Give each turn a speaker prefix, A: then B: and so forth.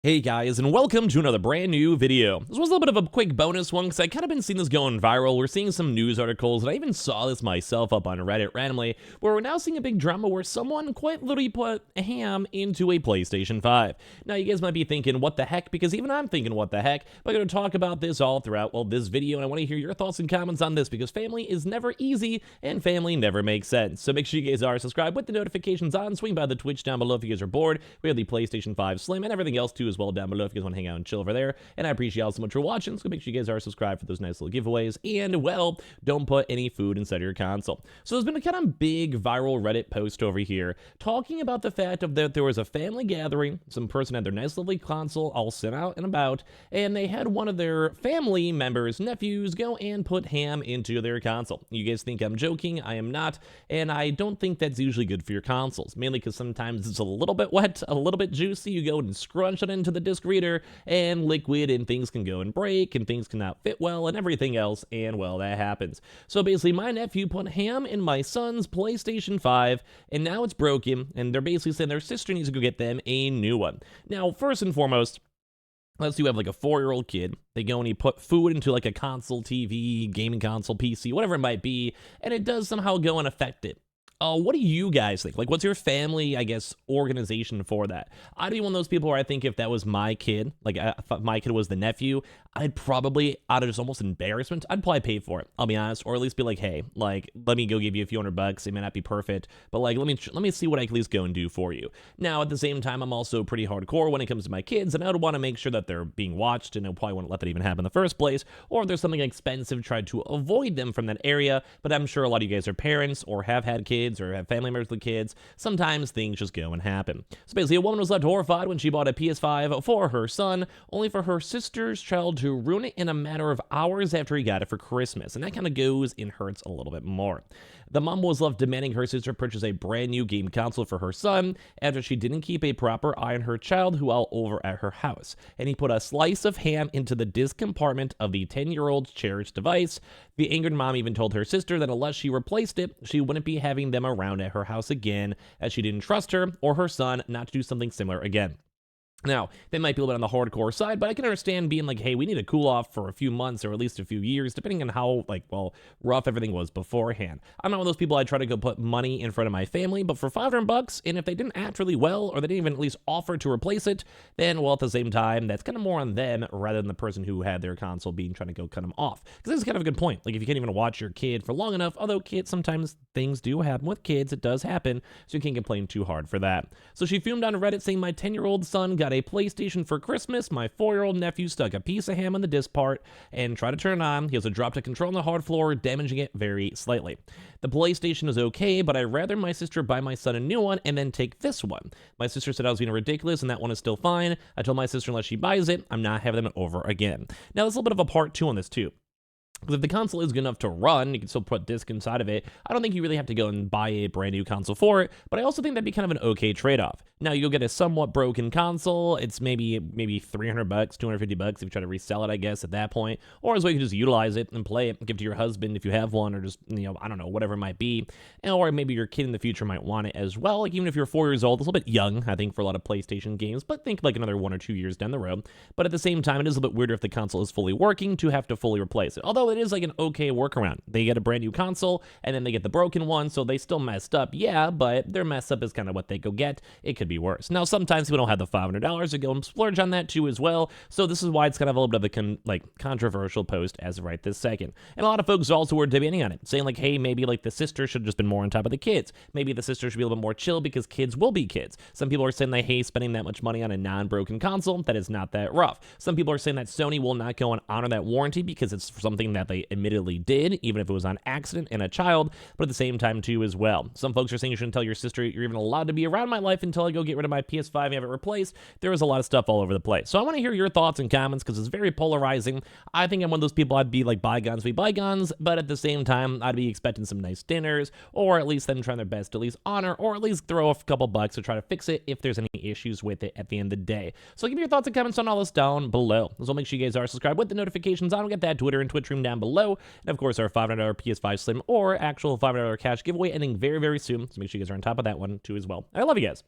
A: Hey guys, and welcome to another brand new video. This was a little bit of a quick bonus one because I kind of been seeing this going viral. We're seeing some news articles, and I even saw this myself up on Reddit randomly, where we're now seeing a big drama where someone quite literally put a ham into a PlayStation 5. Now you guys might be thinking, what the heck? Because even I'm thinking, what the heck? But I'm going to talk about this all throughout, this video, and I want to hear your thoughts and comments on this because family is never easy, and family never makes sense. So make sure you guys are subscribed with the notifications on, swing by the Twitch down below if you guys are bored. We have the PlayStation 5 Slim and everything else too as well down below if you guys want to hang out and chill over there. And I appreciate y'all so much for watching, so make sure you guys are subscribed for those nice little giveaways. And, well, don't put any food inside of your console. So there's been a kind of big viral Reddit post over here talking about the fact of that there was a family gathering. Some person had their nice lovely console all sent out and about, and they had one of their family members' nephews go and put ham into their console. You guys think I'm joking? I am not, and I don't think that's usually good for your consoles, mainly because sometimes it's a little bit wet, a little bit juicy. You go and scrunch it into the disc reader and liquid, and things can go and break, and things cannot fit well, and everything else, and well, that happens. So basically, my nephew put ham in my son's PlayStation 5, and now it's broken, and they're basically saying their sister needs to go get them a new one. Now, first and foremost, let's say you have like a 4-year-old kid. They go and he put food into like a console, TV, gaming console, PC, whatever it might be, and it does somehow go and affect it. What do you guys think? Like, what's your family, I guess, organization for that? I'd be one of those people where I think if that was my kid, like if my kid was the nephew, I'd probably, out of just almost embarrassment, I'd probably pay for it, I'll be honest, or at least be like, hey, like, let me go give you a few $100. It may not be perfect, but like, let me see what I can at least go and do for you. Now, at the same time, I'm also pretty hardcore when it comes to my kids, and I would want to make sure that they're being watched, and I probably wouldn't let that even happen in the first place, or if there's something expensive, try to avoid them from that area. But I'm sure a lot of you guys are parents, or have had kids, or have family members with kids. Sometimes things just go and happen. So basically, a woman was left horrified when she bought a PS5 for her son, only for her sister's child to ruin it in a matter of hours after he got it for Christmas. And that kind of goes and hurts a little bit more. The mom was left demanding her sister purchase a brand new game console for her son after she didn't keep a proper eye on her child who while over at her house. And he put a slice of ham into the disc compartment of the 10-year-old's cherished device. The angered mom even told her sister that unless she replaced it, she wouldn't be having them around at her house again, as she didn't trust her or her son not to do something similar again. Now, they might be a little bit on the hardcore side, but I can understand being like, hey, we need to cool off for a few months or at least a few years, depending on how, rough everything was beforehand. I'm not one of those people I try to go put money in front of my family, but for $500, and if they didn't act really well, or they didn't even at least offer to replace it, then, well, at the same time, that's kind of more on them rather than the person who had their console being trying to go cut them off. Because this is kind of a good point. Like, if you can't even watch your kid for long enough, although kids, sometimes things do happen with kids, it does happen, so you can't complain too hard for that. So she fumed on Reddit saying, my 10-year-old son got a PlayStation for Christmas. My 4-year-old nephew stuck a piece of ham on the disc part and tried to turn it on. He also dropped a control on the hard floor, damaging it very slightly. The PlayStation is okay, but I'd rather my sister buy my son a new one and then take this one. My sister said I was being ridiculous and that one is still fine. I told my sister unless she buys it, I'm not having them over again. Now, there's a little bit of a part 2 on this too. Because if the console is good enough to run, you can still put disc inside of it. I don't think you really have to go and buy a brand new console for it, but I also think that'd be kind of an okay trade-off. Now, you'll get a somewhat broken console. It's maybe $300, $250 if you try to resell it, I guess, at that point. Or as well, you can just utilize it and play it, give it to your husband if you have one, or just, I don't know, whatever it might be. Or maybe your kid in the future might want it as well. Like, even if you're 4 years old, it's a little bit young, I think, for a lot of PlayStation games, but think like another 1 or 2 years down the road. But at the same time, it is a little bit weirder if the console is fully working to have to fully replace it. Although it is like an okay workaround. They get a brand new console, and then they get the broken one, so they still messed up, yeah, but their mess up is kind of what they go get. It could be worse. Now, sometimes people don't have the $500 to go and splurge on that too as well, so this is why it's kind of a little bit of a controversial post as of right this second. And a lot of folks also were debating on it, saying like, hey, maybe like the sister should have just been more on top of the kids. Maybe the sister should be a little bit more chill because kids will be kids. Some people are saying they hate spending that much money on a non-broken console. That is not that rough. Some people are saying that Sony will not go and honor that warranty because it's something that they admittedly did, even if it was on accident and a child, but at the same time too as well. Some folks are saying you shouldn't tell your sister you're even allowed to be around my life until I go get rid of my PS5 and have it replaced. There was a lot of stuff all over the place. So I want to hear your thoughts and comments because it's very polarizing. I think I'm one of those people, I'd be like, bygones be bygones, but at the same time, I'd be expecting some nice dinners, or at least them trying their best to at least honor, or at least throw a couple bucks to try to fix it if there's any issues with it at the end of the day. So give me your thoughts and comments on all this down below. So make sure you guys are subscribed with the notifications on. We'll get that Twitter and Twitch room down below. And of course, our $500 PS5 Slim or actual $500 cash giveaway ending very, very soon. So make sure you guys are on top of that one too as well. I love you guys.